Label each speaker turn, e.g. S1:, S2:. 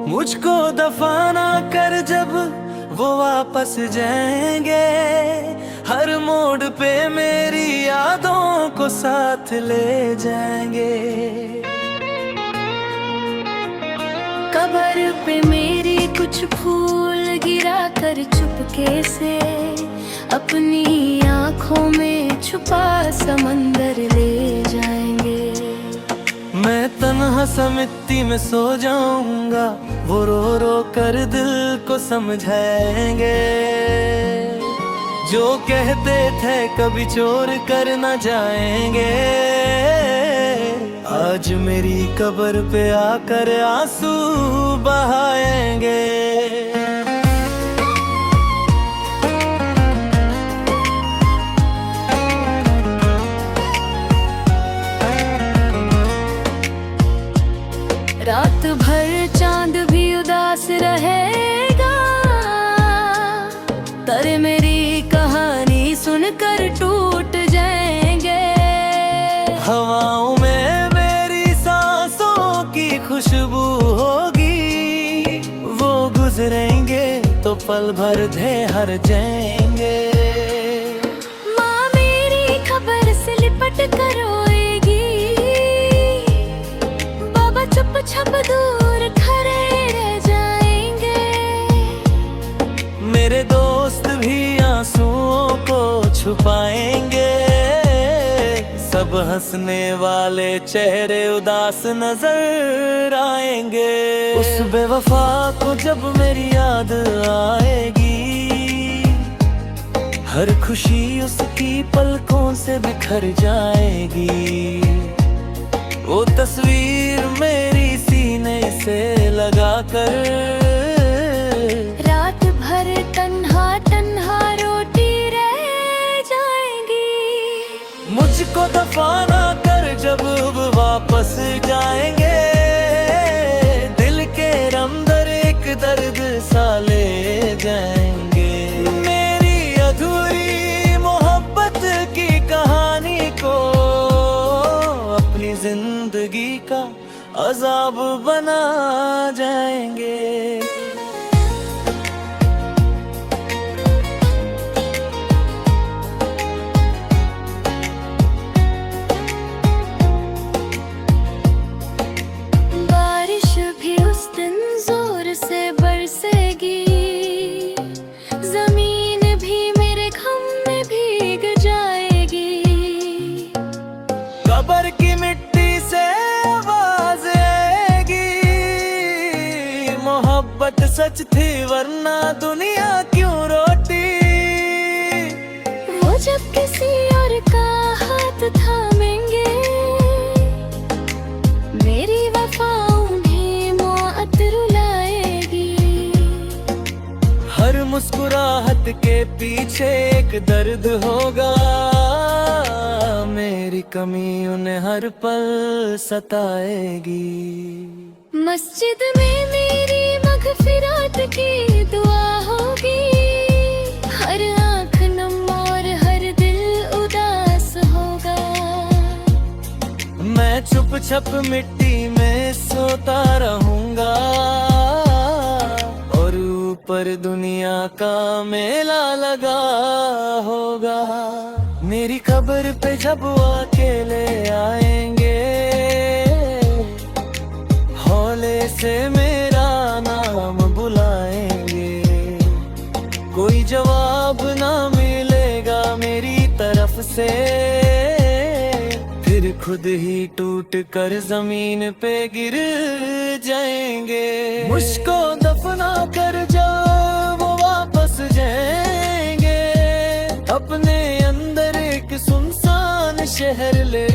S1: मुझको दफाना कर जब वो वापस जाएंगे, हर मोड़ पे मेरी यादों को साथ ले जाएंगे।
S2: कब्र पे मेरी कुछ फूल गिरा कर चुपके से अपनी आँखों में छुपा समंदर ले जाएंगे।
S1: मैं तन्हा सा मिट्टी में सो जाऊंगा, वो रो रो कर दिल को समझाएंगे। जो कहते थे कभी चोर कर न जाएंगे, आज मेरी कब्र पे आकर आंसू बहाएंगे।
S2: रात भर चांद भी उदास रहेगा, तारे मेरी कहानी सुनकर टूट जाएंगे।
S1: हवाओं में मेरी सांसों की खुशबू होगी, वो गुजरेंगे तो पल भर दे हर जाएंगे।
S2: माँ मेरी खबर से लिपट कर रोएगी, बाबा चुप छप दूर खड़े रह जाएंगे।
S1: मेरे दोस्त भी आंसुओं को छुपाएंगे, सब हंसने वाले चेहरे उदास नजर आएंगे। उस बेवफा को जब मेरी याद आएगी, हर खुशी उसकी पलकों से बिखर जाएगी। वो तस्वीर मेरी सीने से लगाकर
S2: रात भर तन्हा तन्हा रोती रह जाएंगी।
S1: मुझको दफाना कर जब वो वापस जाएंगे, दिल के अंदर एक दर्द सा ले जाएंगे। मेरी अधूरी मोहब्बत की कहानी को अपनी जिंदगी का अजाब बना जाएंगे।
S2: बारिश भी उस दिन जोर से बरसेगी, जमीन भी मेरे गम में भीग जाएगी।
S1: कब्र की मिट्टी से आवाज आएगी, मोहब्बत सच थी वरना दुनिया क्यों रोती।
S2: वो जब किसी और का हाथ थामेंगे, मेरी वफा उन्हें मौत रुलाएगी।
S1: हर मुस्कुराहट के पीछे एक दर्द होगा, मेरी कमी उन्हें हर पल सताएगी।
S2: मस्जिद में मेरी मगफिरात की दुआ होगी, हर आँख नम और हर दिल उदास होगा।
S1: मैं चुप छप मिट्टी में सोता रहूंगा, और ऊपर दुनिया का मेला लगा होगा। मेरी कब्र पे जब वो अकेले आएंगे, हौले से मेरा नाम बुलाएंगे। कोई जवाब ना मिलेगा मेरी तरफ से, फिर खुद ही टूट कर जमीन पे गिर जाएंगे। मुझको दफना कर जब वो वापस जाएंगे, अपने अंदर एक सुनसान शहर ले